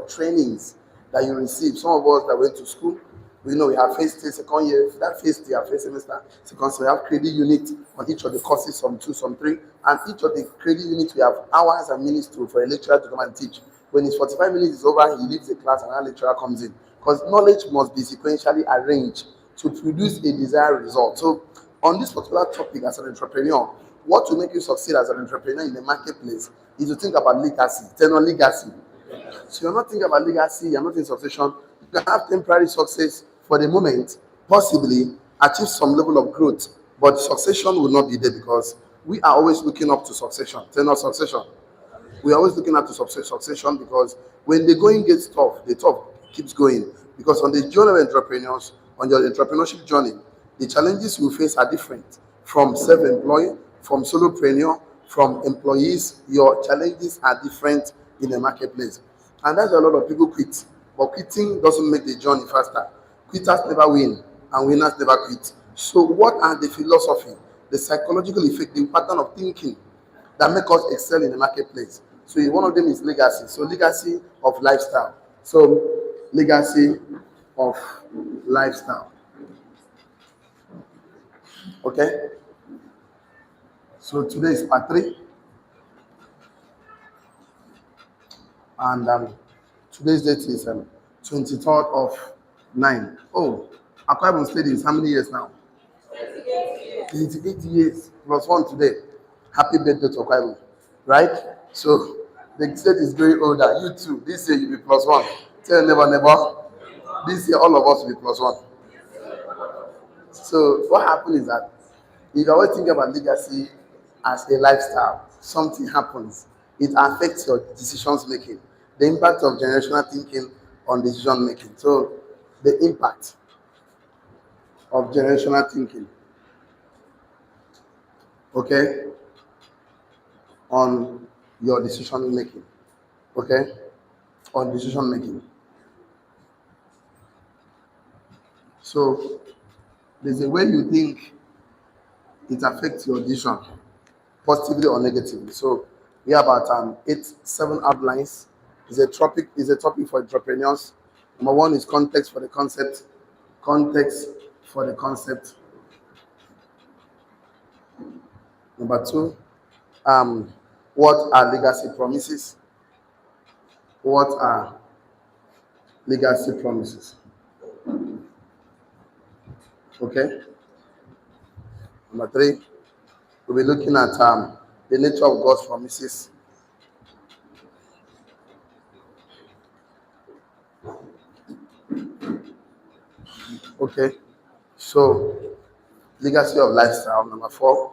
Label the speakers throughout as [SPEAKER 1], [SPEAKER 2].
[SPEAKER 1] trainings that you receive. Some of us that went to school, we know we have first year, second year, that first year, first semester, second semester, we have credit unit on each of the courses, some 2, some 3, and each of the credit units we have hours and minutes for a lecturer to come and teach. When his 45 minutes is over, he leaves the class and another lecturer comes in. Because knowledge must be sequentially arranged to produce a desired result. So on this particular topic as an entrepreneur, what will make you succeed as an entrepreneur in the marketplace is to think about legacy. Tell on legacy. So you're not thinking about legacy, you're not in succession. You can have temporary success for the moment, possibly achieve some level of growth, but succession will not be there because we are always looking up to succession. Tell us succession. We are always looking at to succession because when the going gets tough, the tough keeps going. Because on the journey of entrepreneurs, on your entrepreneurship journey, the challenges you face are different from self-employed, from solopreneur, from employees. Your challenges are different in the marketplace. And that's why a lot of people quit. But quitting doesn't make the journey faster. Quitters never win, and winners never quit. So what are the philosophy, the psychological effect, the pattern of thinking that make us excel in the marketplace? So one of them is legacy. So legacy of lifestyle. So legacy of lifestyle. Okay? So today is part 3. And today's date is 23rd of 9. Oh, Akwa Ibom State is how many years now? 88 years plus 1 today. Happy birthday to Akwa Ibom. Right? So the state is very older. You too. This year you'll be plus 1. Tell neighbor. This year all of us will be plus 1. So what happens is that if you always think about legacy as a lifestyle, something happens. It affects your decisions making. The impact of generational thinking on decision making. So the impact of generational thinking, okay, on your decision making, okay, on decision making. So there's a way you think it affects your decision, positively or negatively. So we have about 7 outlines. Is a topic for entrepreneurs. Number 1 is context for the concept. Context for the concept. Number 2, what are legacy promises? What are legacy promises? Okay. Number 3, we'll be looking at the nature of God's promises. Okay. So, legacy of lifestyle. Number 4.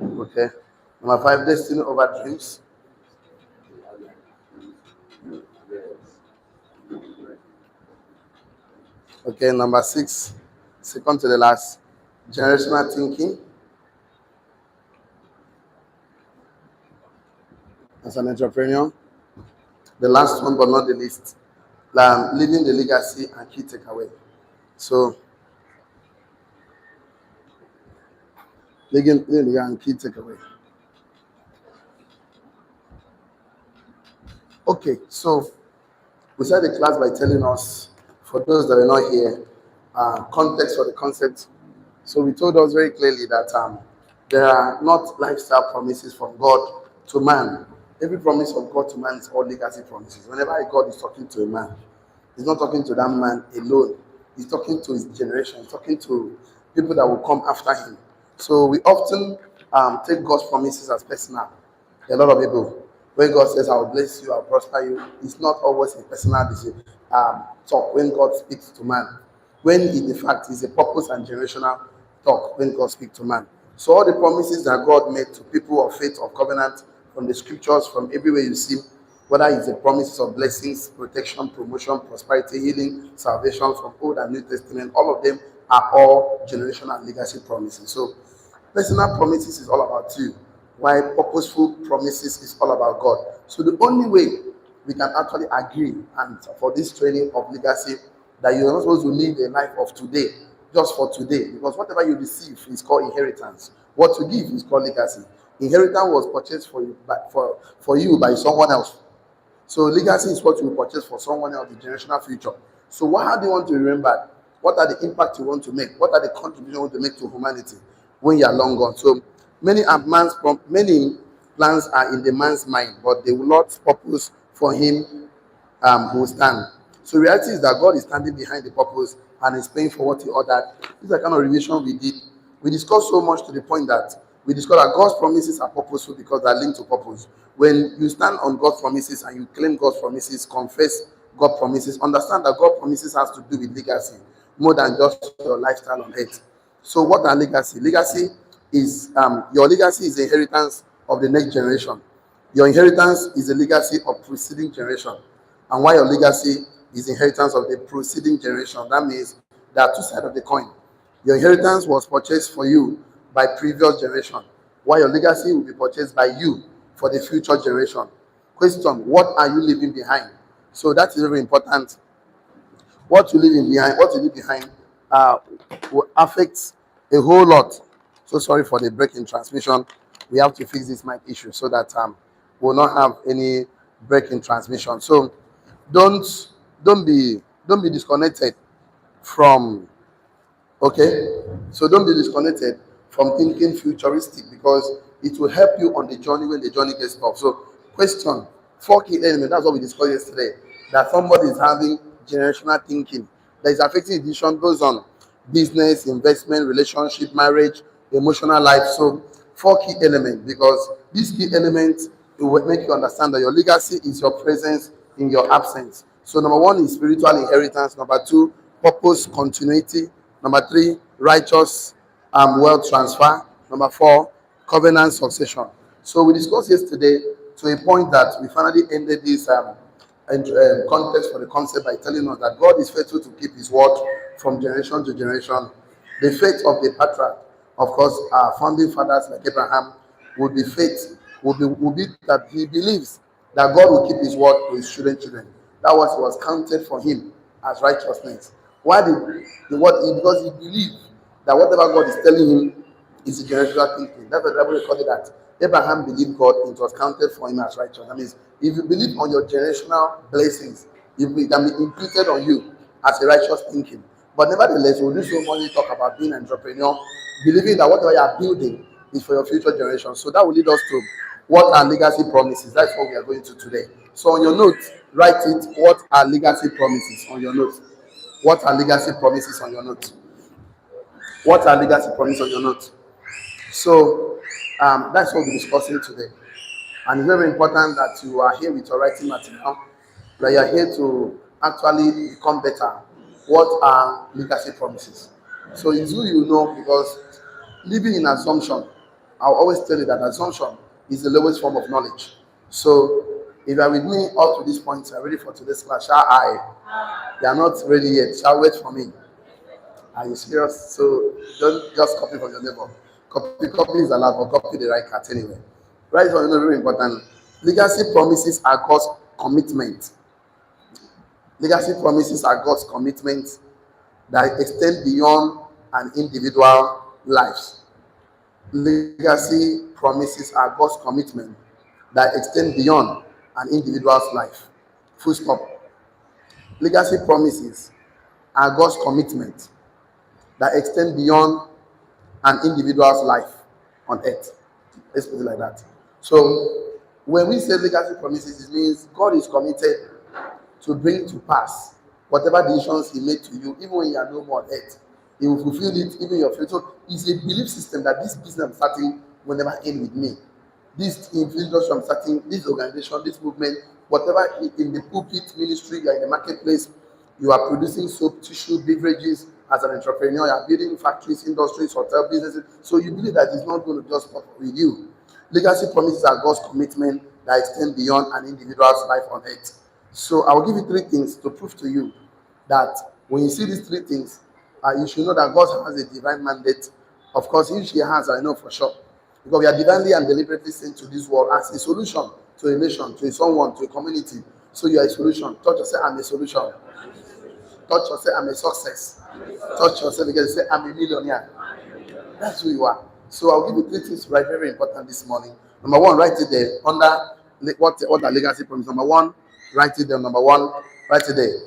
[SPEAKER 1] Okay. Number 5, destiny over dreams. Okay. Number 6, second to the last, generational thinking. As an entrepreneur. The last one, but not the least, leaving the legacy and key takeaway. So, leaving the and key takeaway. Okay, so we started the class by telling us, for those that are not here, context for the concept. So we told us very clearly that there are not lifestyle promises from God to man. Every promise of God to man is all legacy promises. Whenever God is talking to a man, he's not talking to that man alone. He's talking to his generation. He's talking to people that will come after him. So we often take God's promises as personal. A lot of people, when God says, "I'll bless you, I'll prosper you," it's not always a personal talk when God speaks to man. When in fact it's a purpose and generational talk when God speaks to man. So all the promises that God made to people of faith, of covenant, from the scriptures, from everywhere you see, whether it's the promises of blessings, protection, promotion, prosperity, healing, salvation from Old and New Testament, all of them are all generational and legacy promises. So personal promises is all about you, while purposeful promises is all about God. So the only way we can actually agree and for this training of legacy that you're not supposed to live a life of today, just for today, because whatever you receive is called inheritance. What you give is called legacy. Inheritance was purchased for you by someone else. So legacy is what you purchase for someone else, the generational future. So how do you want to remember? What are the impact you want to make? What are the contributions you want to make to humanity when you are long gone? So many plans are in the man's mind, but the Lord's purpose for him will stand. So reality is that God is standing behind the purpose and is paying for what he ordered. This is the kind of revision we did. We discussed so much to the point that we discovered that God's promises are purposeful because they're linked to purpose. When you stand on God's promises and you claim God's promises, confess God's promises, understand that God's promises has to do with legacy more than just your lifestyle on earth. So what are legacy? Your legacy is the inheritance of the next generation. Your inheritance is the legacy of preceding generation. And while your legacy is inheritance of the preceding generation, that means there are two sides of the coin. Your inheritance was purchased for you by previous generation, while your legacy will be purchased by you for the future generation. Question: what are you leaving behind? So that is very important. What you leave behind uh, will affect a whole lot. So sorry for the break in transmission. We have to fix this mic issue so that we'll not have any break in transmission. So don't don't be disconnected from. Okay, so don't be disconnected from thinking futuristic because it will help you on the journey when the journey gets tough. So, question: four key elements. That's what we discussed yesterday. That somebody is having generational thinking that is affecting his decision goes on business, investment, relationship, marriage, emotional life. So, four key elements because these key elements will make you understand that your legacy is your presence in your absence. So, number one is spiritual inheritance. Number two, purpose continuity. Number three, righteous wealth transfer. Number four, covenant succession. So we discussed yesterday to a point that we finally ended this context for the concept by telling us that God is faithful to keep his word from generation to generation. The faith of the patriarch, of course, our founding fathers like Abraham, would be faith, would be that he believes that God will keep his word to his children. That was counted for him as righteousness. Why did the word? Because he believed that whatever God is telling him is a generational thinking. That's what the Bible recorded that Abraham believed God, it was counted for him as righteous. That means if you believe on your generational blessings, it can be imputed on you as a righteous thinking. But nevertheless, we'll do so much talk about being an entrepreneur, believing that whatever you are building is for your future generation. So that will lead us to what are legacy promises. That's what we are going to today. So on your note, write it. What are legacy promises on your note? What are legacy promises on your note? What are legacy promises on your note? So that's what we're discussing today. And it's very important that you are here with your writing material, that you are here to actually become better. What are legacy promises? So it's who you know because living in assumption, I'll always tell you that assumption is the lowest form of knowledge. So if you are with me up to this point, you are ready for today's class. Shall I? You are not ready yet. Shall wait for me. Are you serious? So don't just copy from your neighbor. Copy is allowed, but copy the right cat anyway. Right is very important. Legacy promises are God's commitment. Legacy promises are God's commitment that extend beyond an individual lives. Legacy promises are God's commitment that extend beyond an individual's life. Full stop. Legacy promises are God's commitment that extend beyond an individual's life on earth. Let's put it like that. So when we say legacy promises, it means God is committed to bring to pass whatever decisions he made to you, even when you are no more on earth. He will fulfill it even in your future. So it's a belief system that this business I'm starting will never end with me. This individual I'm starting, this organization, this movement, whatever in the pulpit ministry, you are in the marketplace, you are producing soap, tissue, beverages as an entrepreneur, you are building factories, industries, hotel businesses. So you believe that it's not going to just stop with you. Legacy promises are God's commitment that extend beyond an individual's life on earth. So I will give you three things to prove to you that when you see these three things, you should know that God has a divine mandate. Of course, if He has, I know for sure. Because we are divinely and deliberately sent to this world as a solution to a nation, to someone, to a community. So you are a solution. Touch yourself, I'm a solution. Touch yourself, I'm a success. Touch yourself again, say, I'm a millionaire. That's who you are. So I'll give you three things to write, very important this morning. Number one, write it there under what are legacy promises. Number one, write it there. Number one, write it there.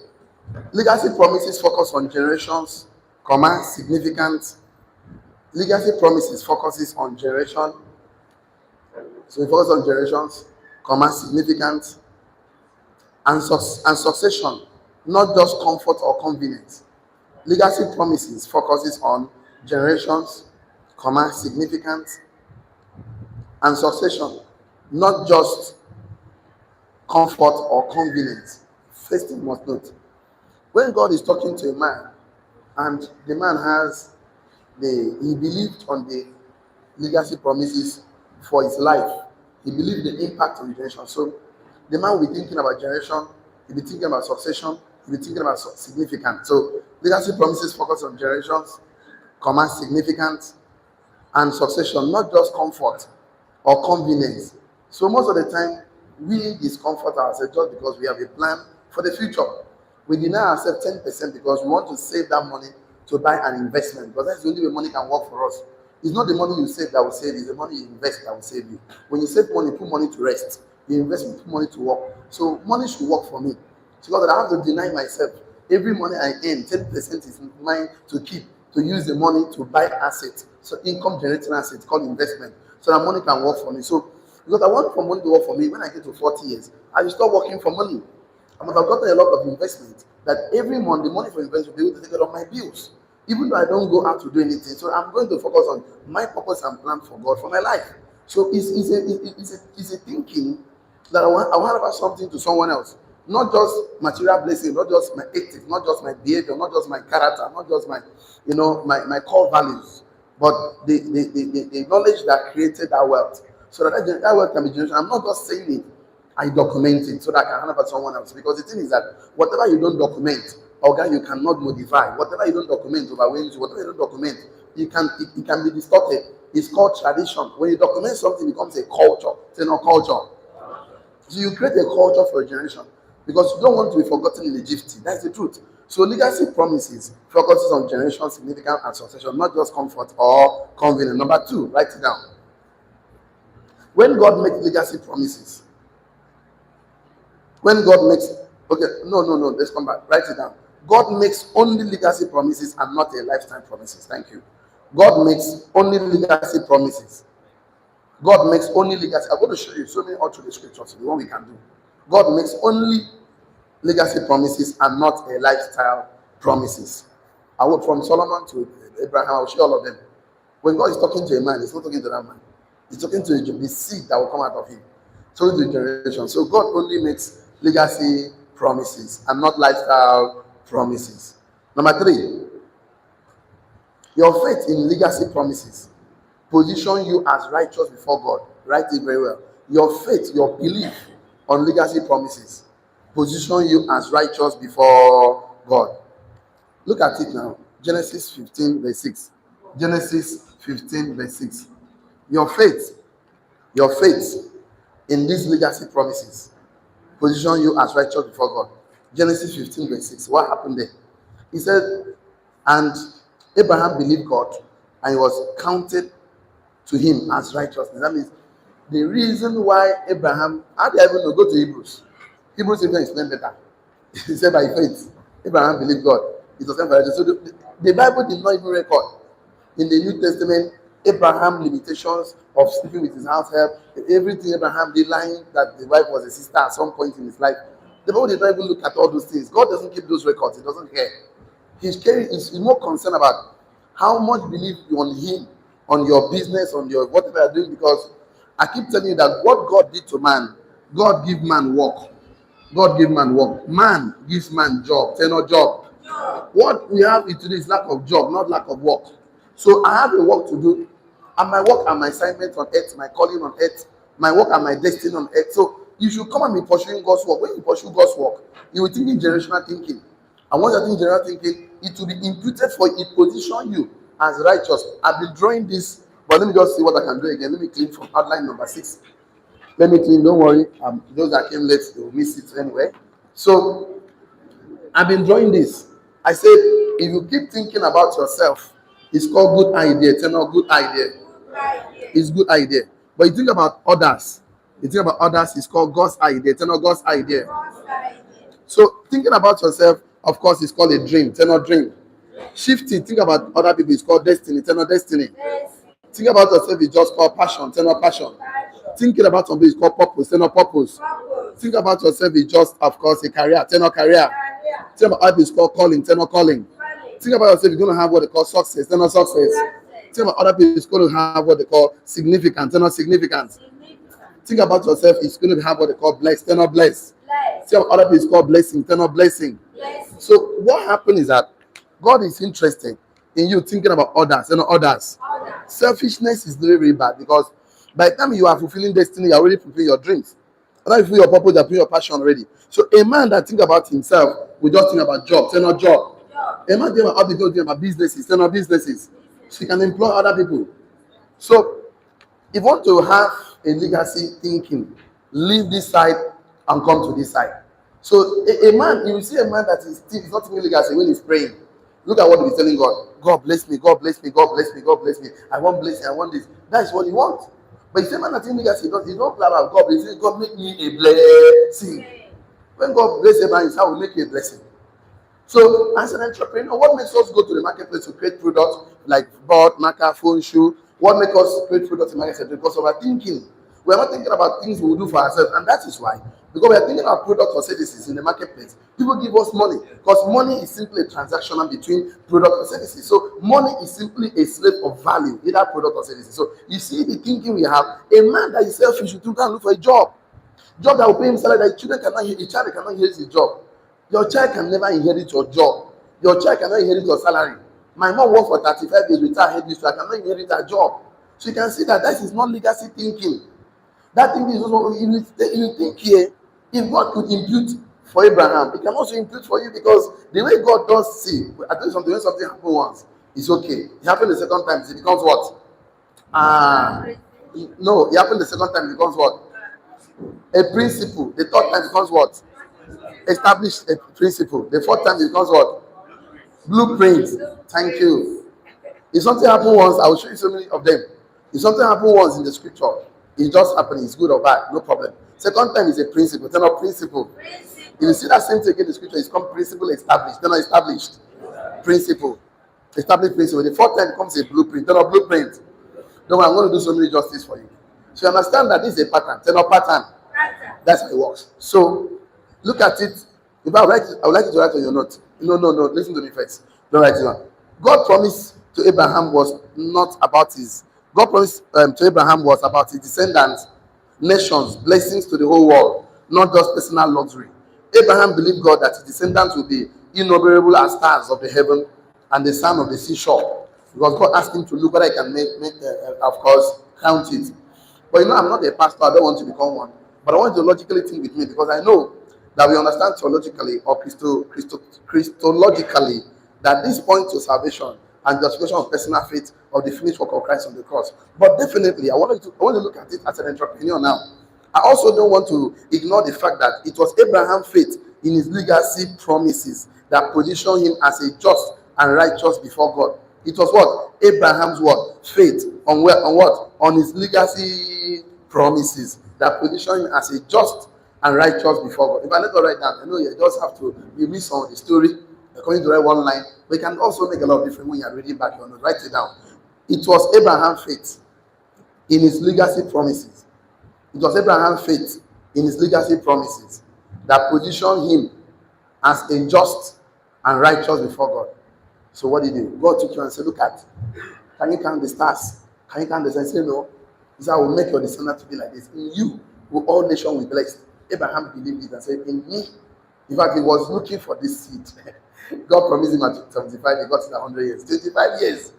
[SPEAKER 1] Legacy promises focus on generations, comma, significant. Legacy promises focuses on generation. So it focuses on generations, comma, significant, and succession, not just comfort or convenience. Legacy promises focuses on generations, comma, significant, and succession, not just comfort or convenience. First thing you must note, when God is talking to a man and the man he believed on the legacy promises for his life, he believed the impact of the generation. So the man will be thinking about generation, he'll be thinking about succession, he'll be thinking about significant. So legacy promises focus on generations, comma, significant, and succession, not just comfort or convenience. So most of the time, we discomfort ourselves just because we have a plan for the future. We deny ourselves 10% because we want to save that money to buy an investment, because that's the only way money can work for us. It's not the money you save that will save you, it's the money you invest that will save you. When you save money, put money to rest. You invest, put money to work. So money should work for me. So because I have to deny myself. Every money I earn, 10% is mine to keep, to use the money to buy assets. So income generating assets called investment. So that money can work for me. So because I want for money to work for me, when I get to 40 years, I will start working for money. I must have gotten a lot of investment that every month the money for investment will be able to take care of my bills. Even though I don't go out to do anything. So I'm going to focus on my purpose and plan for God for my life. So it's a thinking that I want to have something to someone else. Not just material blessing, not just my ethics, not just my behavior, not just my character, not just my core values, but the knowledge that created that wealth. So that wealth can be generated. I'm not just saying it, I document it so that I can hand over to someone else. Because the thing is that whatever you don't document, you cannot modify. Whatever you don't document overwhelms you. Whatever you don't document, it can be distorted. It's called tradition. When you document something, it becomes a culture. It's not culture. So you create a culture for a generation because you don't want to be forgotten in the Egypt. That's the truth. So legacy promises focuses on generation, significant, and succession, not just comfort or convenience. Number two, write it down. When God makes legacy promises, let's come back. Write it down. God makes only legacy promises and not a lifetime promises. Thank you. God makes only legacy promises. God makes only legacy. I'm going to show you so many all through the scriptures, the one we can do. God makes only legacy promises and not a lifestyle promises. I would from Solomon to Abraham, I will show all of them. When God is talking to a man, he's not talking to that man. He's talking to the seed that will come out of him. So to the generation. So God only makes legacy promises and not lifestyle promises. Number three, your faith in legacy promises position you as righteous before God. Write it very well. Your faith, your belief on legacy promises position you as righteous before God. Look at it now. Genesis 15 verse 6. Genesis 15 verse 6. Your faith in these legacy promises position you as righteous before God. Genesis 15 verse 6. What happened there? He said, and Abraham believed God and it was counted to him as righteousness. That means the reason why Abraham, how do I even know? Go to Hebrews. Hebrews even explain better. He said by faith, Abraham believed God. It was righteous. So the Bible did not even record in the New Testament Abraham limitations of sleeping with his house help, everything Abraham did, lying that the wife was a sister at some point in his life. The Bible did not even look at all those things. God doesn't keep those records. He doesn't care. He's more concerned about how much believe you on him, on your business, on your whatever you're doing, because I keep telling you that what God did to man, God give man work. God give man work. Man gives man job. Say no job. What we have today is lack of job, not lack of work. So I have a work to do. And my work and my assignment on earth, my calling on earth, my work and my destiny on earth. So you should come and be pursuing God's work. When you pursue God's work, you will think in generational thinking. And once you're thinking generational thinking, it will be imputed for it, position you as righteous. I've been drawing this, but let me just see what I can do again. Let me clean from outline number 6. Let me clean, don't worry. Those that came late, they will miss it anyway. So I've been drawing this. I said, if you keep thinking about yourself, it's called good idea. It's not good idea. It's good idea. But you think about others. You think about others, it's called God's idea. Tell not God's idea. So thinking about yourself, of course, it's called a dream. Tell not dream. Shifting, think about other people, it's called destiny. Tell not destiny. Think about yourself, it's just called passion. Tell not passion. Thinking about something is called purpose. Tell not purpose. Think about yourself, it's just, of course, a career. Tell not career. Think about other people, it's called calling. Tell not calling. Think about yourself, you're going to have what they call success. Tell not success. Think about other people, it's going to have what they call significant. Tell not significant. Think about yourself, it's going to have what they call blessed. Tell not blessed. Think about other people, it's called blessing. Tell not blessing. So what happened is that God is interested in you thinking about others and not others. Selfishness is very, very bad because by the time you are fulfilling destiny, you are already fulfilling your dreams. And if you your purpose, you are fulfilling your passion already. So a man that think about himself will just think about job, say not job. A man think about other people, think about businesses, say not businesses. So he can employ other people. So if you want to have a legacy thinking, leave this side and come to this side. So a man, you will see a man that is not thinking legacy when he's praying. Look at what he's telling God. God bless me, God bless me, God bless me, God bless me. I want blessing, I want this. That is what he wants. But the man that thinking legacy, he don't plan about God, but he says, God make me a blessing. When God bless a man, it's how we make you a blessing. So as an entrepreneur, what makes us go to the marketplace to create products like board, marker, phone, shoe? What makes us create products in the market? Because of our thinking. We're not thinking about things we will do for ourselves, and that is why. Because we are thinking about products or services in the marketplace. People give us money because money is simply a transaction between product or services. So money is simply a slave of value, either product or services. So you see the thinking we have. A man that is selfish should go and look for a job. Job that will pay him salary that children cannot, a child cannot inherit his job. Your child can never inherit your job. Your child cannot inherit your salary. My mom worked for 35 years, retired, this, I cannot inherit her job. So you can see that that is not legacy thinking. That thing is also, if you think here, if God could impute for Abraham, he can also impute for you because the way God does see, I tell you something, when something happens once, it's okay. It happened the second time, it becomes what? No, it happened the second time, it becomes what? A principle. The third time becomes what? Established a principle. The fourth time becomes what? Blueprint. Thank you. If something happened once, I will show you so many of them. If something happened once in the scripture, it's just happening. It's good or bad, no problem. Second time is a principle. They're not principle. If you see that same thing in the scripture, it's called principle established. They're not established. Principle. Established principle. The fourth time becomes a blueprint. They're not blueprint. Don't worry, I'm going to do so many justice for you. So you understand that this is a pattern. They're not pattern. That's how it works. So look at it. If I would like you to write on your note. No. Listen to me first. Don't write it down. God promised to Abraham was not about his. God promised to Abraham was about his descendants, nations, blessings to the whole world, not just personal luxury. Abraham believed God that his descendants will be innumerable as stars of the heaven and the sand of the seashore. Because God asked him to look whether he can of course, count it. But I'm not a pastor. I don't want to become one. But I want you to logically think with me because I know that we understand theologically or Christologically that this points to salvation and justification of personal faith of the finished work of Christ on the cross. But definitely, I want to look at it as an entrepreneur now. I also don't want to ignore the fact that it was Abraham's faith in his legacy promises that positioned him as a just and righteous before God. It was what? Abraham's what? Faith on what? On his legacy promises that positioned him as a just and righteous before God. If I let go right now, I know you just have to read some of the story according to write one line, but it can also make a lot of difference when you are reading back your notes. Write it down. It was Abraham's faith in his legacy promises. It was Abraham's faith in his legacy promises that positioned him as a just and righteous before God. So what did he do? God took you and said, look at, can you count the stars? Can you count the stars? He said, no. He said, I will make your descendants to be like this. In you, will all nations be blessed. Abraham believed it and said, in me. In fact, he was looking for this seed. God promised him at 75, he got it at 100 years. 25 years.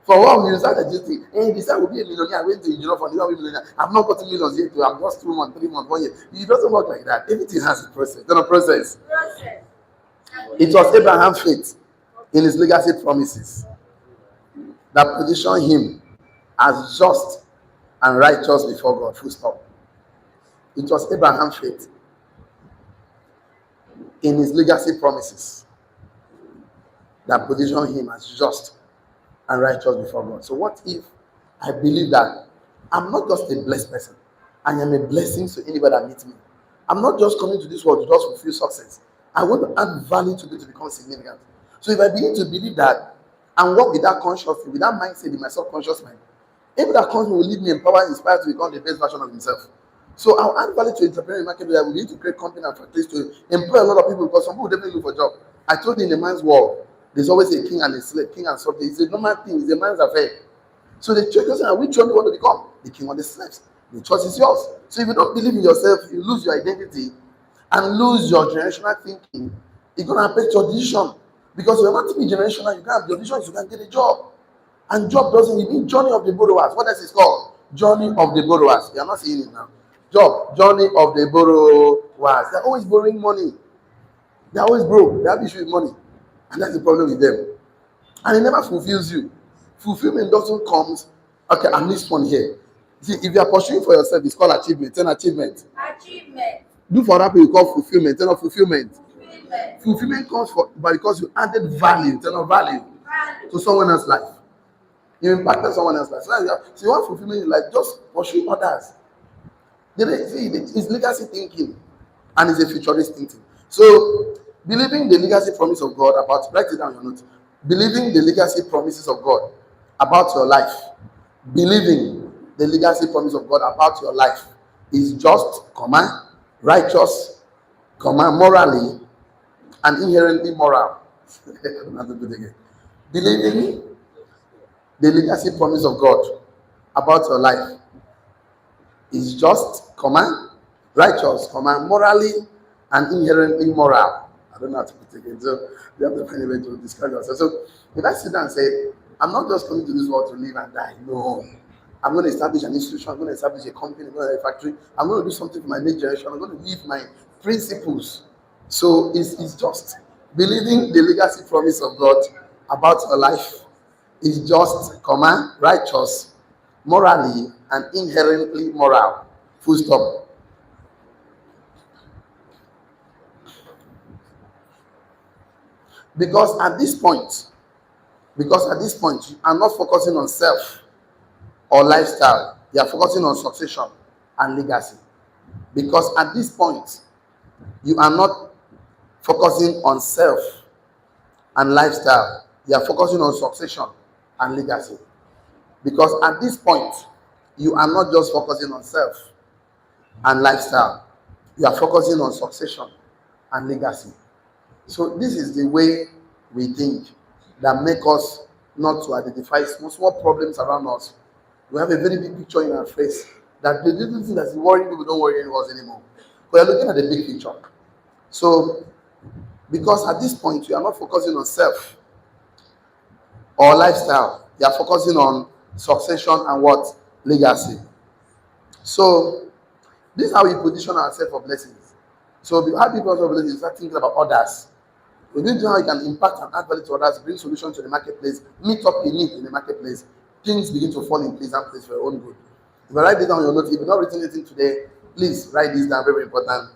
[SPEAKER 1] For one, we started just think, hey, this guy will be a millionaire. I went to Europe for this will be a millionaire. I've not gotten millions yet. I've lost 2 months, 3 months, 1 year. It doesn't work like that. Everything has a process. It's not a process. It was Abraham's faith in his legacy promises that positioned him as just and righteous before God. Full stop. It was Abraham's faith in his legacy promises that positioned him as just and righteous before God. So what if I believe that I'm not just a blessed person. I am a blessing to anybody that meets me. I'm not just coming to this world to just fulfill success. I want to add value to it to become significant. So if I begin to believe that and work with that consciously, with that mindset in my subconscious mind, every that comes will lead me empowered, inspired to become the best version of himself. So I'll add value to entrepreneurial market that we need to create company and factories to employ a lot of people because some people definitely look for a job. I told you in a man's world, there's always a king and a slave, king and subject. It's a normal thing, it's a man's affair. So the choice is which one you want to become? The king or the slaves? The choice is yours. So if you don't believe in yourself, you lose your identity and lose your generational thinking. It's gonna affect your decision. Because if you're not thinking generational, you can't have your decision is you can get a job. And job doesn't mean journey of the borrowers. What else is called? Journey of the borrowers. You are not seeing it now. Job, journey of the borrowers. They're always borrowing money. They're always broke. They have issue with money. And that's the problem with them. And it never fulfills you. Fulfillment doesn't come. Okay, I missed one here. See, if you are pursuing for yourself, it's called achievement. An achievement.
[SPEAKER 2] Achievement.
[SPEAKER 1] Do for other people, you call fulfillment. Tell of fulfillment.
[SPEAKER 2] Fulfillment.
[SPEAKER 1] Fulfillment comes but because you added value. Tell of value to someone else's life. You impacted someone else's life. So you want fulfillment in life, just pursue others. See, it's legacy thinking and it's a futurist thinking. So, believing the legacy promise of God about, write it down your notes. Believing the legacy promises of God about your life, believing the legacy promise of God about your life is just, righteous, morally, and inherently moral. I have to do it again. Believing the legacy promise of God about your life is just, righteous, morally, and inherently moral. I don't know how to put it again. So you have to find a way to describe yourself. So if I sit down and say, I'm not just coming to this world to live and die. No. I'm going to establish an institution. I'm going to establish a company. I'm going to have a factory. I'm going to do something for my next generation. I'm going to live my principles. So it's just believing the legacy promise of God about your life is just, righteous, morally, and inherently moral. Full stop. Because at this point, you are not focusing on self or lifestyle. You are focusing on succession and legacy. Because at this point, you are not focusing on self and lifestyle. You are focusing on succession and legacy. Because at this point, you are not just focusing on self and lifestyle. You are focusing on succession and legacy. So this is the way we think that make us not to identify small problems around us. We have a very big picture in our face that the little thing that's worrying people don't worry us anymore. We are looking at the big picture. So because at this point you are not focusing on self or lifestyle, you are focusing on succession and what? Legacy. So this is how we position ourselves for blessings. So we have people for blessings, start thinking about others. We need to know how you can impact and add value to others, bring solutions to the marketplace, meet up a need in the marketplace. Things begin to fall in place and place for your own good. If I write this down on your notes, if you've not written anything today, please write this down, very important.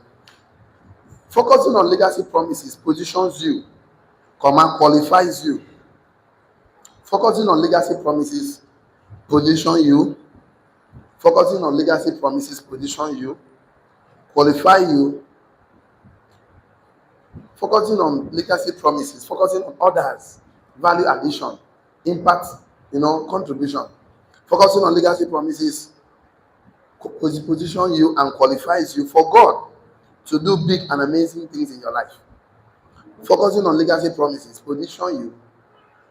[SPEAKER 1] Focusing on legacy promises positions you, qualifies you. Focusing on legacy promises position you. Focusing on legacy promises position you, qualify you. Focusing on legacy promises, focusing on others, value addition, impact, contribution. Focusing on legacy promises position you and qualifies you for God to do big and amazing things in your life. Focusing on legacy promises position you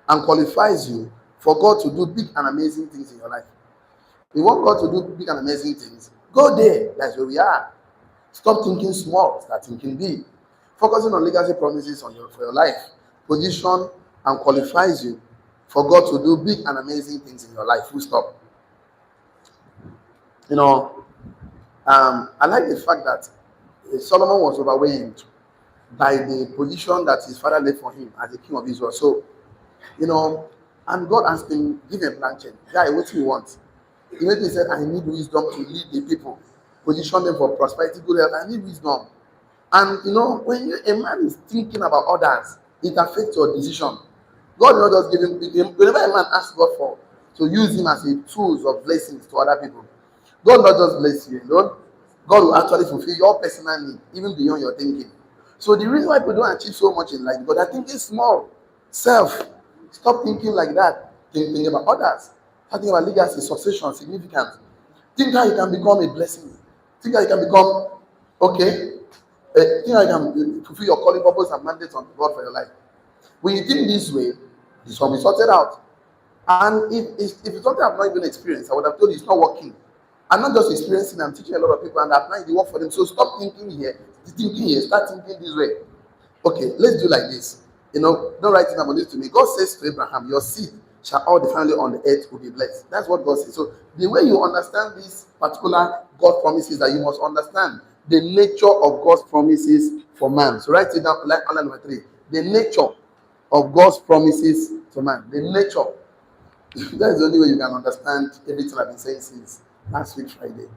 [SPEAKER 1] and qualifies you for God to do big and amazing things in your life. You want God to do big and amazing things, go there. That's where we are. Stop thinking small, start thinking big. Focusing on legacy promises for your life position and qualifies you for God to do big and amazing things in your life. Full stop. I like the fact that Solomon was overwhelmed by the position that his father left for him as the king of Israel. So, and God has been given a blank check. Guy, what do you want? Immediately said, I need wisdom to lead the people, position them for prosperity, good health. I need wisdom. And when a man is thinking about others, it affects your decision. God will not just give him, whenever a man asks God for So use him as a tools of blessings to other people. God not just bless you alone. God will actually fulfill your personal need, even beyond your thinking. So the reason why people don't achieve so much in life, because they're thinking small. Self. Stop thinking like that. Think about others. Start thinking about legacy, succession, significance. Think how you can become a blessing. Think how you can become okay. Think how you can fulfill your calling, purpose, and mandate on God for your life. When you think this way, this will be sorted out. And if it's something I've not even experienced, I would have told you it's not working. I'm not just experiencing, I'm teaching a lot of people and applying the work for them. So stop thinking here, start thinking this way. Okay, let's do like this. Don't write it down this to me. God says to Abraham, your seed shall all the family on the earth will be blessed. That's what God says. So the way you understand these particular God promises, that you must understand the nature of God's promises for man. So write it down like on number 3. The nature of God's promises to man. The nature. That's the only way you can understand everything I've been saying since last week Friday.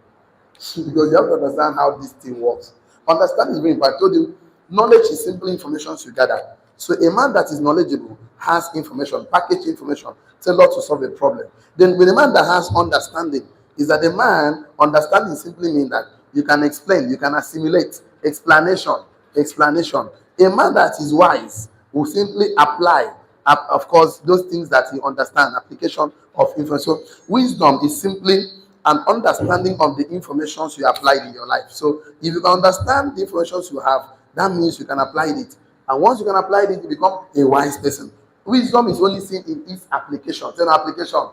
[SPEAKER 1] Because you have to understand how this thing works. Understanding is very important. I told you, knowledge is simply information you gather. So a man that is knowledgeable has information, package information, tailored to solve a problem. Then with a man that has understanding, is that the man, understanding simply means that you can explain, you can assimilate, explanation. A man that is wise will simply apply, of course, those things that he understands, application of information. So wisdom is simply an understanding of the information you applied in your life. So if you can understand the information you have, that means you can apply it. And once you can apply it, you become a wise person. Wisdom is only seen in its application. Then application.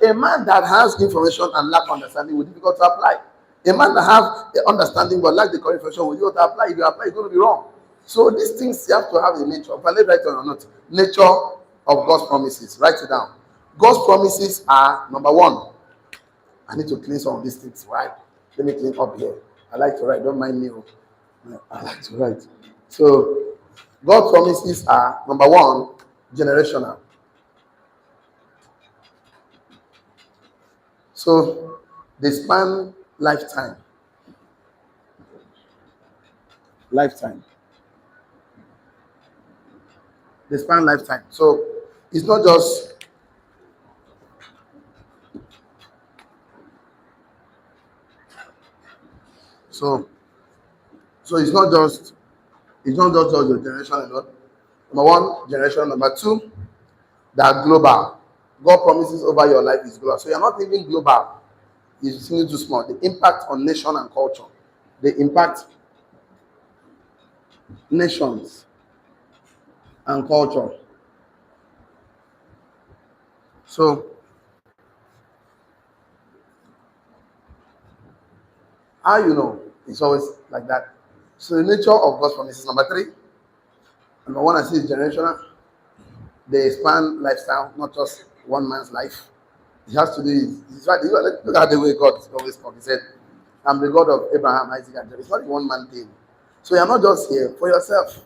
[SPEAKER 1] A man that has information and lack understanding will be difficult to apply. A man that have the understanding but lack the correct information will be able to apply. If you apply, it's going to be wrong. So these things you have to have a nature. But let's write it or not. Nature of God's promises. Write it down. God's promises are, number 1. I need to clean some of these things, right? Let me clean up here. I like to write. Don't mind me. I like to write. So God's promises are, number 1, generational. So they span lifetime. They span lifetime. So it's not just so it's not just your generation alone. Number 1, generation. Number 2, they are global. God promises over your life is global. So you're not even global. It's still too small. The impact on nation and culture. They impact nations and culture. So how you know? It's always like that. So the nature of God's promises. Number 3. Number 1, I see is generational. They span lifestyle, not just one man's life. It has to do. Look at the way God always talks. He said, "I'm the God of Abraham, Isaac, and Jacob." It's not a one man thing. So you're not just here for yourself.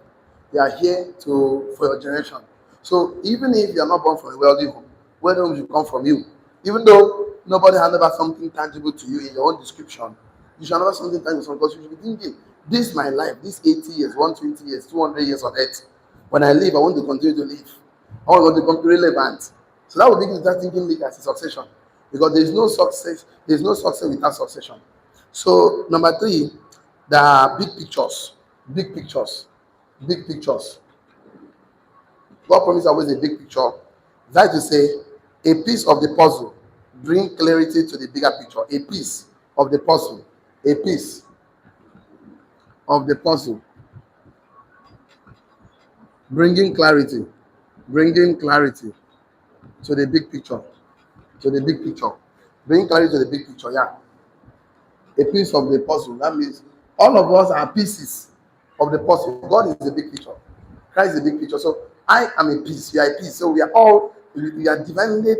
[SPEAKER 1] You are here for your generation. So even if you're not born from a wealthy home, where will come from you? Even though nobody has ever something tangible to you in your own description, you should have something tangible because you should be thinking, this is my life, this 80 years, 120 years, 200 years on earth. When I live, I want to continue to live. I want to become relevant. So that would begin to start thinking legacy, succession. Because there is no success without succession. So number 3, there are big pictures. Big pictures. God promises always a big picture. That is to say, a piece of the puzzle bring clarity to the bigger picture. A piece of the puzzle. A piece of the puzzle. Bringing clarity to the big picture. Bring clarity to the big picture, yeah. A piece of the puzzle. That means all of us are pieces of the puzzle. God is the big picture. Christ is the big picture. So I am a piece. You are a piece. So we are divinely,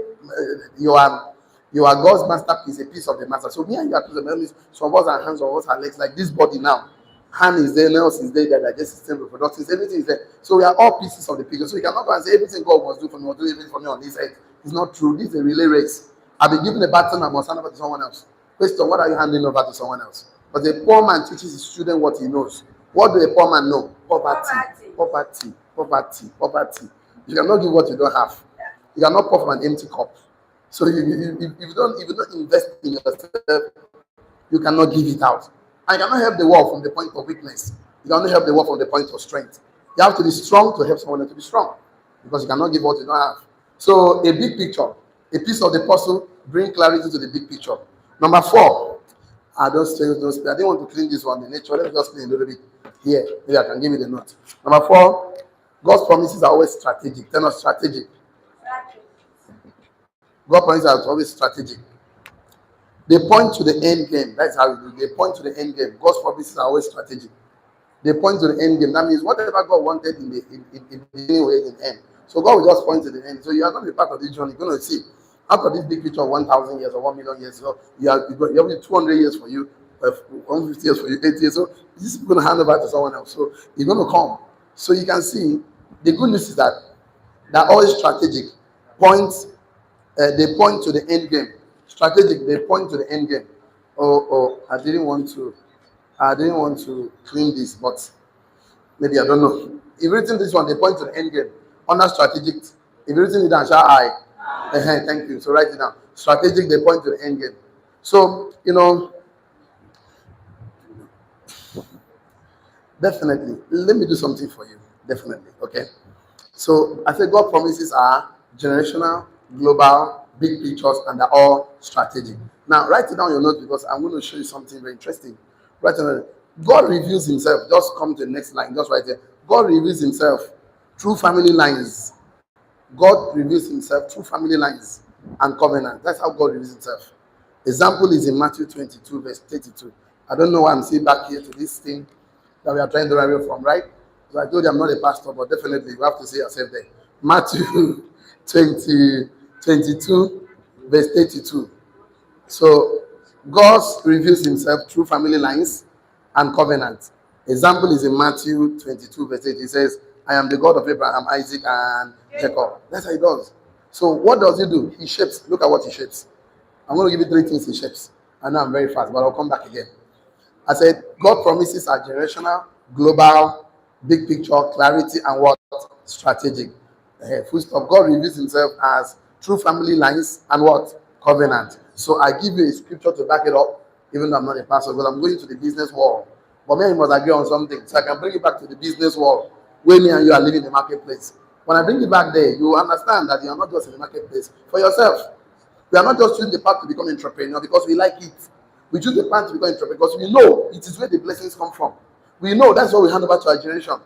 [SPEAKER 1] you are God's masterpiece, a piece of the master. So me and you are piece of the master. Some of us are hands, some of us are legs. Like this body now. Hand is there, nails is there, the digestive system, reproductive, everything is there. So we are all pieces of the picture. So you cannot go and say everything God must do for me, must do everything for me on this side. It's not true. This is a relay race. I'll be given a baton, I must hand over to someone else. Question, what are you handing over to someone else? But the poor man teaches his student what he knows. What do a poor man know? Poverty. You cannot give what you don't have. You cannot pour from an empty cup. So if you don't invest in yourself, you cannot give it out. And you cannot help the world from the point of weakness. You can only help the world from the point of strength. You have to be strong to help someone else to be strong, because you cannot give what you don't have. So a big picture, a piece of the puzzle, bring clarity to the big picture. Number four, I don't stay, don't stay. I didn't want to clean this one, the nature. Let me just clean a little bit here. Maybe I can give you the note. Number four, God's promises are always strategic. They're not strategic. God's promises are always strategic. They point to the end game. That's how we do. They point to the end game. God's promises are always strategic. They point to the end game. That means whatever God wanted in the beginning will in end. So God will just point to the end. So you are going to be part of this journey. You're going to see after this big picture of 1,000 years or 1,000,000 years. So you have 200 years for you, 150 years for you, 80 years. So this is going to hand over to someone else. So you're going to come. So you can see the good news is that they're always strategic. They point to the end game. Strategic, they point to the end game. I didn't want to clean this, but maybe I don't know. If written this one, they point to the end game. Under strategic, if written it down, shall I? Thank you. So write it down. Strategic, they point to the end game. So, definitely, let me do something for you. Definitely, okay? So I said God promises are generational, global, big pictures, and they're all strategic. Now, write it down your note because I'm going to show you something very interesting. Write it down. God reveals himself. Just come to the next line. Just right there. God reveals himself through family lines. God reveals himself through family lines and covenant. That's how God reveals himself. Example is in Matthew 22, verse 32. I don't know why I'm saying back here to this thing that we are trying to derive from, right? So I told you I'm not a pastor, but definitely you have to say yourself there. Matthew 22, verse 32. So God reveals himself through family lines and covenant. Example is in Matthew 22, verse 8. He says, I am the God of Abraham, Isaac, and Jacob. That's how he does. So what does he do? He shapes. Look at what he shapes. I'm going to give you 3 things he shapes. I know I'm very fast, but I'll come back again. I said, God promises are generational, global, big picture, clarity, and what? Strategic. Full stop. God reveals himself as true family lines and what? Covenant. So I give you a scripture to back it up, even though I'm not a pastor, but I'm going to the business world. But me, you must agree on something. So I can bring it back to the business world, where me and you are living in the marketplace. When I bring it back there, you understand that you are not just in the marketplace for yourself. We are not just choosing the path to become entrepreneur because we like it. We choose the path to become entrepreneur because we know it is where the blessings come from. We know that's what we hand over to our generation.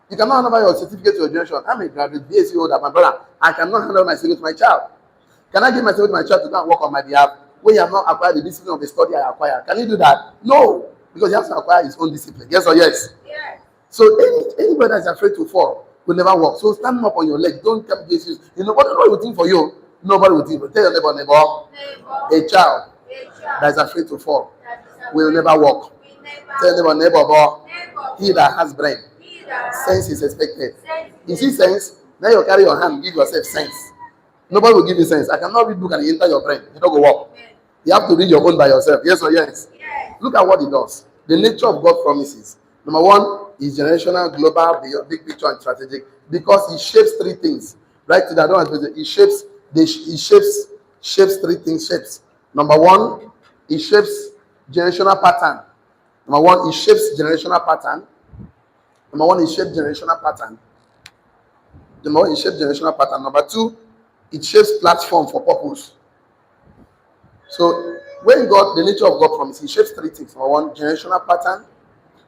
[SPEAKER 1] You cannot hand over your certificate to your generation. I'm a graduate BSc holder, my brother. I cannot hand over my certificate to my child. Can I give my certificate to my child to go and work on my behalf when you have not acquired the discipline of the study I acquired? Can he do that? No, because he has to acquire his own discipline. Yes or yes? Yes. So anybody that is afraid to fall will never walk. So stand up on your leg. Don't come Jesus. What will think for you? Nobody will think. But tell your neighbor, a child that is afraid to fall will never walk. Tell your neighbor, he that has brain, sense is expected. You see sense? Now you carry your hand, give yourself sense. Nobody will give you sense. I cannot read book and enter your brain. You don't go walk. You have to read your own by yourself. Yes or yes? Yes. Look at what he does. The nature of God's promises. Number one is generational, global, big picture, and strategic. Because he shapes 3 things. Right to that, I don't want to. He shapes 3 things. Shapes. Number one, he shapes generational pattern. Number one, he shapes generational pattern. Number one, he shapes generational pattern. Number one, he shapes generational pattern. Number two, it shapes platform for purpose. So when God, the nature of God promise, he shapes 3 things. Number one, generational pattern.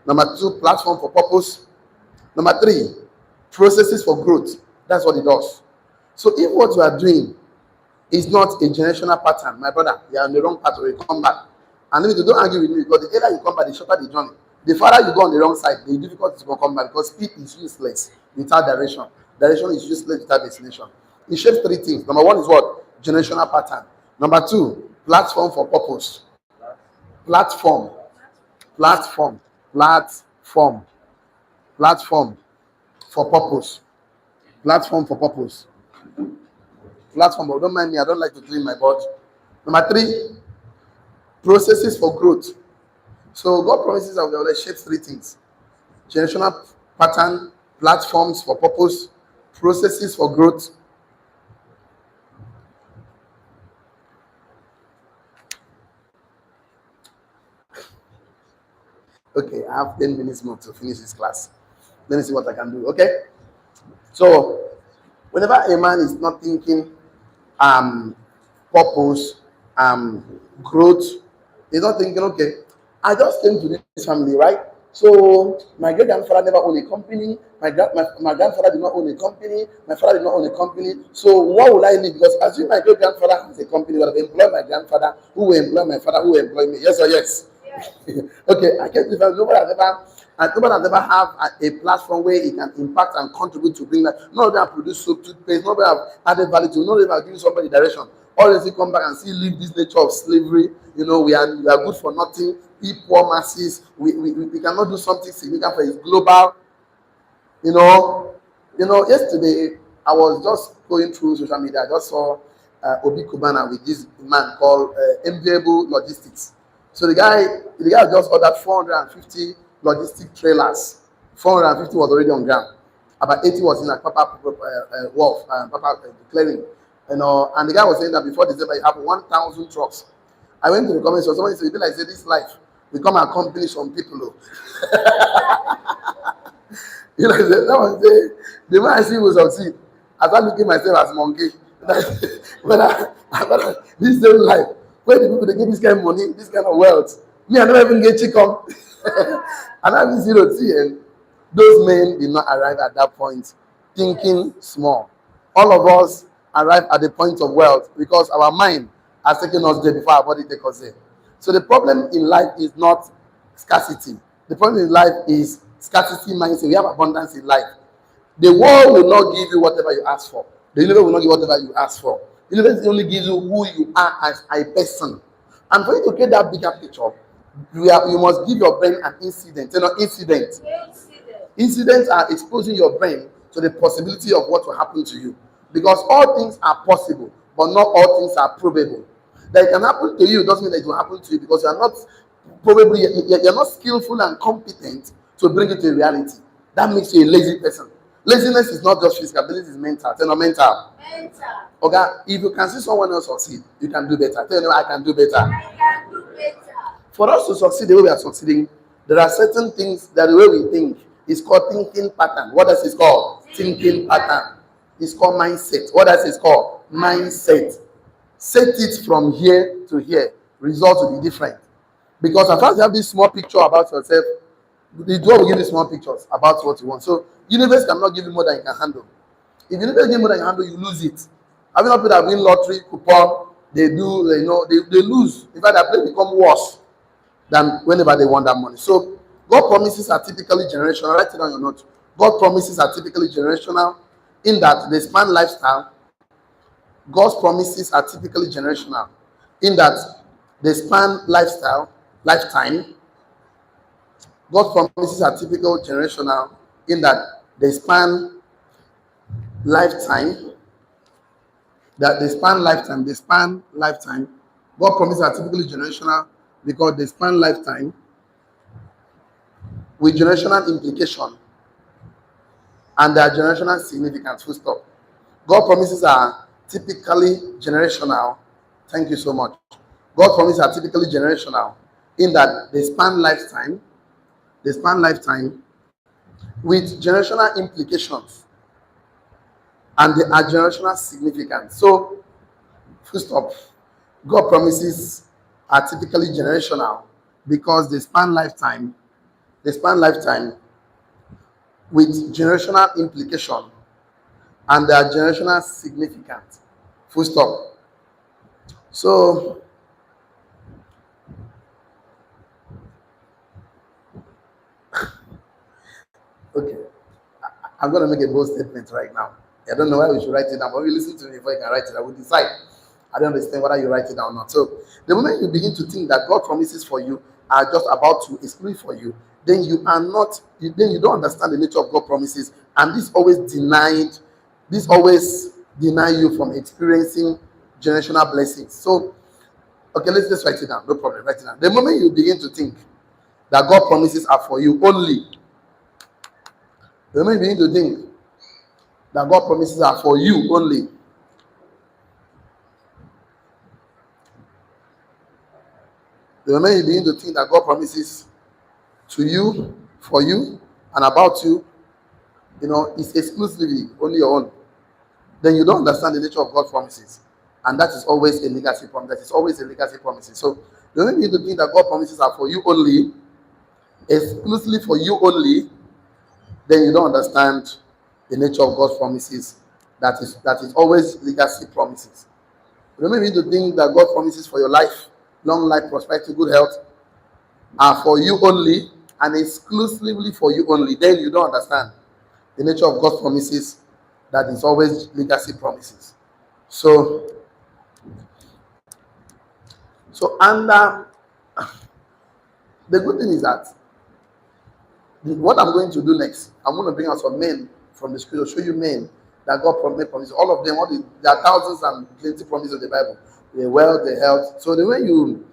[SPEAKER 1] Number 2, platform for purpose. Number 3, processes for growth. That's what it does. So if what you are doing is not a generational pattern, my brother, you are on the wrong path or you come back. And if you don't argue with me, because the earlier you come back, the shorter the journey. The farther you go on the wrong side, the difficult is going to come back because speed is useless without direction. Direction is useless without destination. It shapes 3 things. Number 1 is what? Generational pattern. Number 2, platform for purpose. Platform for purpose. Platform, but don't mind me, I don't like to clean my butt. Number 3, processes for growth. So God promises that we shape 3 things: generational pattern, platforms for purpose, processes for growth. Okay, I have 10 minutes more to finish this class. Let me see what I can do. Okay? So, whenever a man is not thinking um purpose, growth, he's not thinking, okay, I just came to this family, right? So my great grandfather never owned a company, my grandfather did not own a company, my father did not own a company. So what will I need? Because assuming my great grandfather has a company, will have employed my grandfather, who will employ my father, who will employ me. Yes or yes? Okay, I came to the family. Nobody has ever have a platform where it can impact and contribute to bring that. None of them have produced soap, toothpaste. Nobody have added value to. None of them have given somebody direction. All they come back and see live this nature of slavery. We are good for nothing. We poor masses. We cannot do something significant for his global. You know, yesterday I was just going through social media. I just saw Obi Kubana with this man called Enviable Logistics. So the guy just ordered 450 logistic trailers. 450 was already on ground. About 80 was in like Papa Wharf, Papa Clearing. And the guy was saying that before December, you have 1,000 trucks. I went to the comment section. Somebody said, "Like say this life, we come and accomplish some people." That was the man I see will succeed. I start looking myself as monkey. But this same life, where the people they give this kind of money, this kind of wealth, me I never even get chicken. And I see and those men did not arrive at that point thinking small. All of us arrive at the point of wealth because our mind has taken us there before our body takes us there. So the problem in life is not scarcity. The problem in life is scarcity mindset. We have abundance in life. The world will not give you whatever you ask for. The universe will not give whatever you ask for. The universe only gives you who you are as a person. And for you to create that bigger picture, you must give your brain an incident. Incident. Incidents are exposing your brain to the possibility of what will happen to you. Because all things are possible, but not all things are probable. That it can happen to you doesn't mean that it will happen to you because you're not skillful and competent to bring it to reality. That makes you a lazy person. Laziness is not just physical, laziness is mental. Tell them mental. Okay, if you can see someone else succeed, you can do better. Tell them I can do better. For us to succeed the way we are succeeding, there are certain things that the way we think is called thinking pattern. What else is called? Thinking pattern. It's called mindset. What else is called? Mindset. Set it from here to here. Results will be different. Because as far as you have this small picture about yourself, the door will give you small pictures about what you want. So universe cannot give you more than you can handle. If universe give you more than you handle, you lose it. Have you not people that win lottery coupon? They lose. In fact, their play become worse than whenever they want that money. So God promises are typically generational. Write it on your note. God promises are typically generational in that they span lifestyle. God's promises are typically generational in that they span lifetime. God's promises are typical generational in that they span lifetime. They span lifetime. God promises are typically generational because they span lifetime with generational implication and their generational significance. Full stop. God promises are typically generational. Thank you so much. God promises are typically generational in that they span lifetime. They span lifetime with generational implications and they are generational significance. So, full stop. God promises are typically generational because they span lifetime. They span lifetime with generational implication and their generational significance. Full stop. So, okay, I'm going to make a bold statement right now. I don't know why we should write it down, but if you listen to me before you can write it, I will decide. I don't understand whether you write it down or not. So, the moment you begin to think that God promises for you are just about to exclude for you, then then you don't understand the nature of God promises, and this always deny you from experiencing generational blessings. So, okay, let's just write it down. No problem, write it down. The moment you begin to think that God promises are for you only, the moment you begin to think that God promises are for you only, the moment you begin to think that God promises to you, for you, and about you, is exclusively only your own, then you don't understand the nature of God's promises. And that is always a legacy promise. That is always a legacy promise. So the only need to think that God promises are for you only, exclusively for you only, then you don't understand the nature of God's promises. That is always legacy promises. You don't need to think that God promises for your life, long life, prosperity, good health, are for you only and exclusively for you only. Then you don't understand the nature of God's promises. That is always legacy promises. So, and the good thing is that what I'm going to do next, I'm going to bring out some men from the scripture, show you men that God made promises. All of them, there are thousands and plenty promises in the Bible. The wealth, the health. So the way you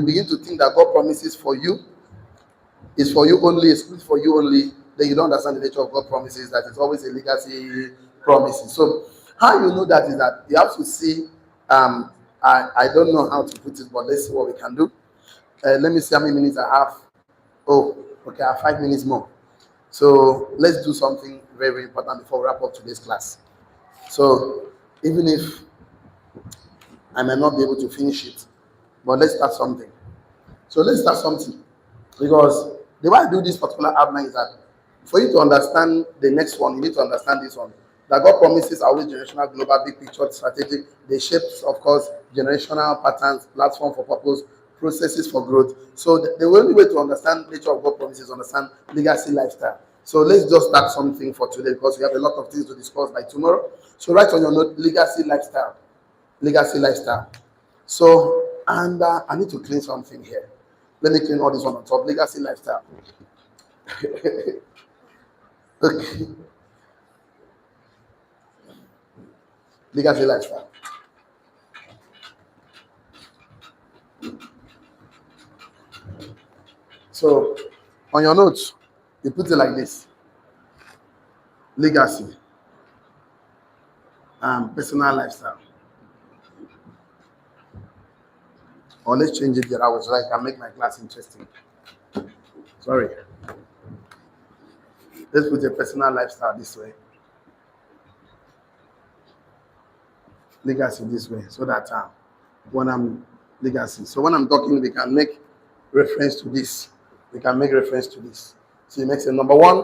[SPEAKER 1] begin to think that God promises for you is for you only, exclusive for you only, then you don't understand the nature of God promises. That is always a legacy promises. So how you know that is that you have to see. I don't know how to put it, but let's see what we can do. Let me see how many minutes I have. Oh, okay, I have 5 minutes more. So let's do something very, very important before we wrap up today's class. So even if I may not be able to finish it, but let's start something. So let's start something. Because the way I do this particular outline is that for you to understand the next one, you need to understand this one. That God promises are always generational, global, big picture, strategic. They shape, of course, generational patterns, platform for purpose, processes for growth. So the only way to understand nature of God promises is understand legacy lifestyle. So let's just start something for today because we have a lot of things to discuss by tomorrow. So write on your note, legacy lifestyle. Legacy lifestyle. So, and I need to clean something here. Let me clean all this one on top. Legacy lifestyle. Okay. Legacy lifestyle. So, on your notes, you put it like this: legacy, personal lifestyle. Or let's change it the other way so I can make my class interesting. Sorry. Let's put a personal lifestyle this way. Legacy this way, so that when I'm legacy. So when I'm talking, we can make reference to this. We can make reference to this. So it makes it number one.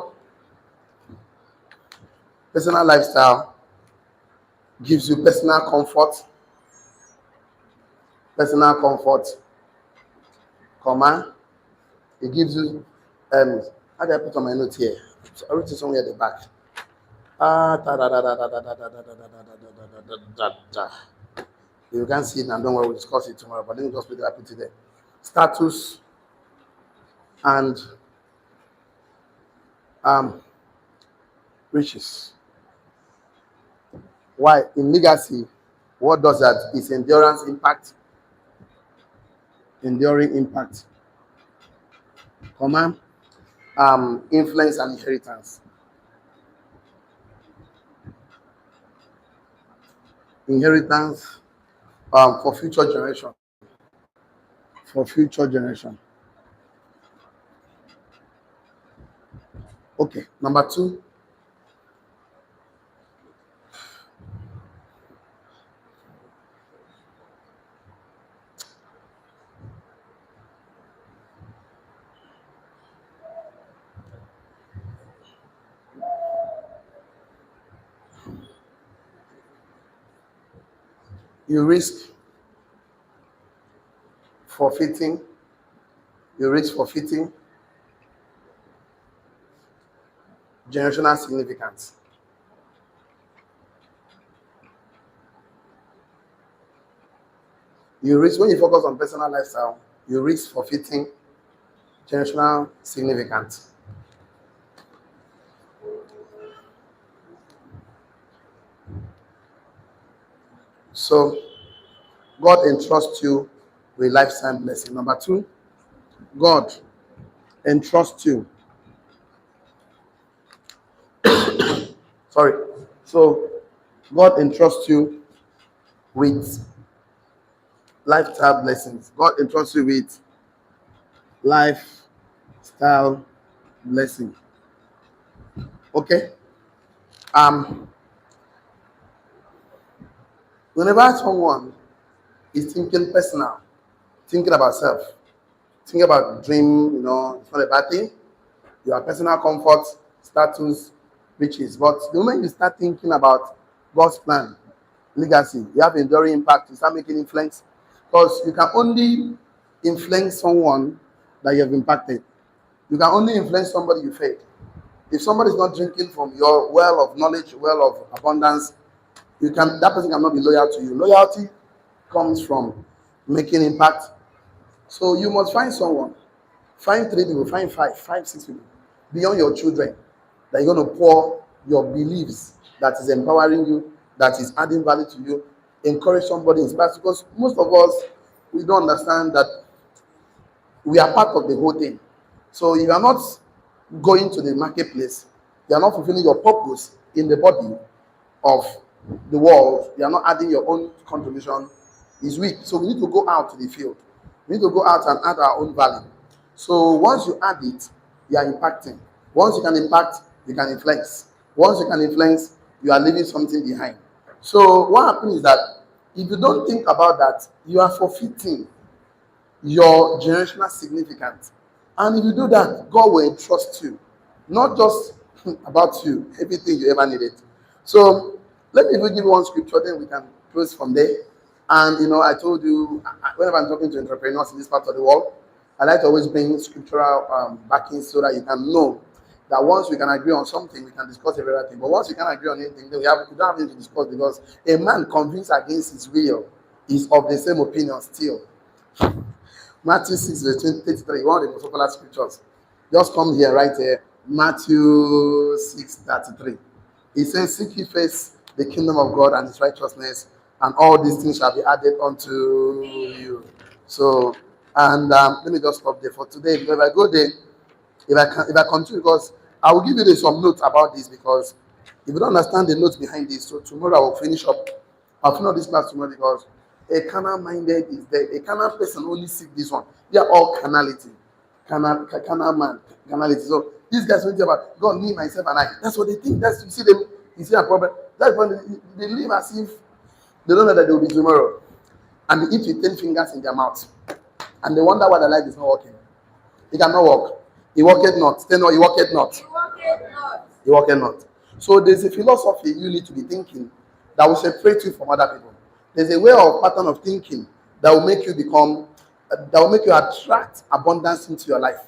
[SPEAKER 1] Personal lifestyle gives you personal comfort. Personal comfort, comma. It gives you how do I put on my note here? So I wrote it somewhere at the back. You can't see it now, don't worry, we'll discuss it tomorrow, but let me just put it, I put it there. Status and riches. Why? In legacy, what does that? Is endurance, impact, enduring impact, comma, influence and inheritance. Inheritance for future generation. For future generation. Okay, number two. You risk forfeiting. You risk forfeiting generational significance. You risk, when you focus on personal lifestyle, you risk forfeiting generational significance. So God entrusts you with lifetime blessing. Number two, God entrusts you. Sorry. So God entrusts you with lifetime blessings. God entrusts you with lifetime Style blessing. Okay. Um, Whenever someone is thinking personal, thinking about self, thinking about dream, it's not a bad thing. Your personal comfort, status, riches. But the moment you start thinking about God's plan, legacy, you have enduring impact, you start making influence. Because you can only influence someone that you have impacted. You can only influence somebody you fed. If somebody is not drinking from your well of knowledge, well of abundance, that person cannot be loyal to you. Loyalty comes from making impact. So you must find someone, find three people, find five, six people beyond your children that you're going to pour your beliefs that is empowering you, that is adding value to you. Encourage somebody, inspire, because most of us we don't understand that we are part of the whole thing. So if you are not going to the marketplace, you are not fulfilling your purpose in the body of the world, you are not adding your own contribution, is weak. So we need to go out to the field. We need to go out and add our own value. So once you add it, you are impacting. Once you can impact, you can influence. Once you can influence, you are leaving something behind. So what happens is that if you don't think about that, you are forfeiting your generational significance. And if you do that, God will entrust you, not just about you, everything you ever needed. So let me even give you one scripture, then we can close from there. And I told you, whenever I'm talking to entrepreneurs in this part of the world, I like to always bring scriptural backing so that you can know that once we can agree on something, we can discuss everything. But once we can't agree on anything, then we don't have anything to discuss, because a man convinced against his will is of the same opinion still. Matthew 6, verse 33, one of the most popular scriptures. Just come here, right here. Matthew 6, 33. It says, seek ye first the kingdom of God and his righteousness, and all these things shall be added unto you. So, and let me just stop there for today. Because if I go there, if I continue, because I will give you some notes about this, because if you don't understand the notes behind this, so tomorrow I will finish up. I'll finish this class tomorrow, because a carnal minded is dead. A carnal person only seek this one. They are all carnality. Carnal man, carnality. So these guys don't think about God, me, myself, and I. That's what they think. That's, you see them, you see a problem. That's when they live as if they don't know that there will be tomorrow. And they eat with 10 fingers in their mouth. And they wonder why their life is not working. It cannot work. He worketh not. Stay not, he worketh not. He worketh not. So there's a philosophy you need to be thinking that will separate you from other people. There's a way of pattern of thinking that will make you attract abundance into your life.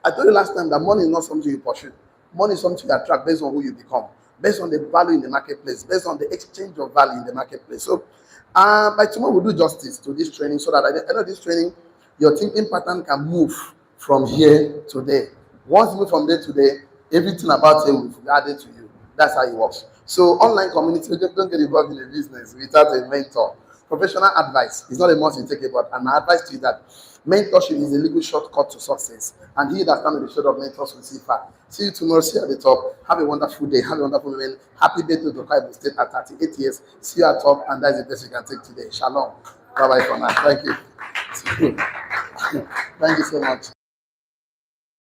[SPEAKER 1] I told you last time that money is not something you pursue. Money is something you attract based on who you become, based on the value in the marketplace, based on the exchange of value in the marketplace. So by tomorrow we'll do justice to this training, so that at the end of this training, your thinking pattern can move from here to there. Once you move from there to there, everything about it will be added to you. That's how it works. So online community, don't get involved in a business without a mentor. Professional advice is not a must you take it, but my advice to you that mentorship is a legal shortcut to success. And he that comes in the shade of mentors will see far. See you tomorrow, see you at the top. Have a wonderful day. Have a wonderful moment. Happy birthday to Bible State at 38 years. See you at top, and that's the best you can take today. Shalom. Bye bye for now. Thank you. Thank you so much.